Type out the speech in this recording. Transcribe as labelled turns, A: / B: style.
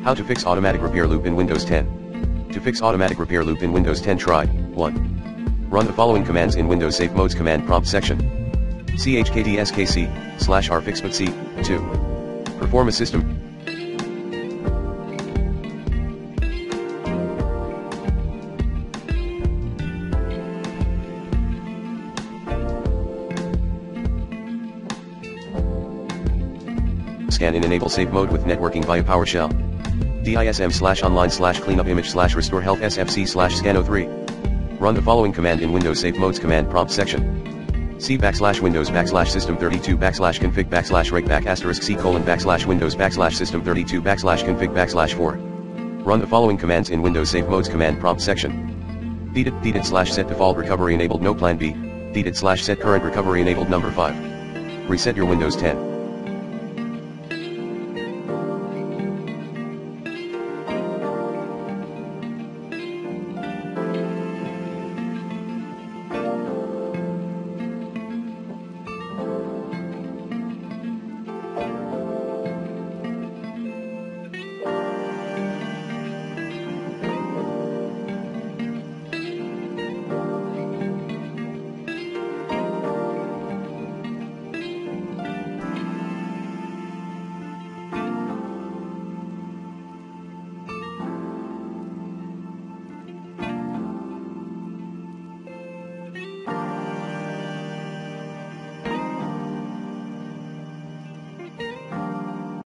A: How to fix automatic repair loop in Windows 10. To fix automatic repair loop in Windows 10, try 1. Run the following commands in Windows Safe Modes command prompt section. chkdskc/rfixbutc. 2. Perform a system scan in enable safe mode with networking via PowerShell. dism/online/cleanup image/restore health sfc/scan03. Run the following command in Windows Safe Modes command prompt section. c/Windows/system32/config/reg***c:/Windows/system32/config/4. Run the following commands in Windows Safe Modes command prompt section. /set default recovery enabled no plan B. /set current recovery enabled number 5. Reset your Windows 10.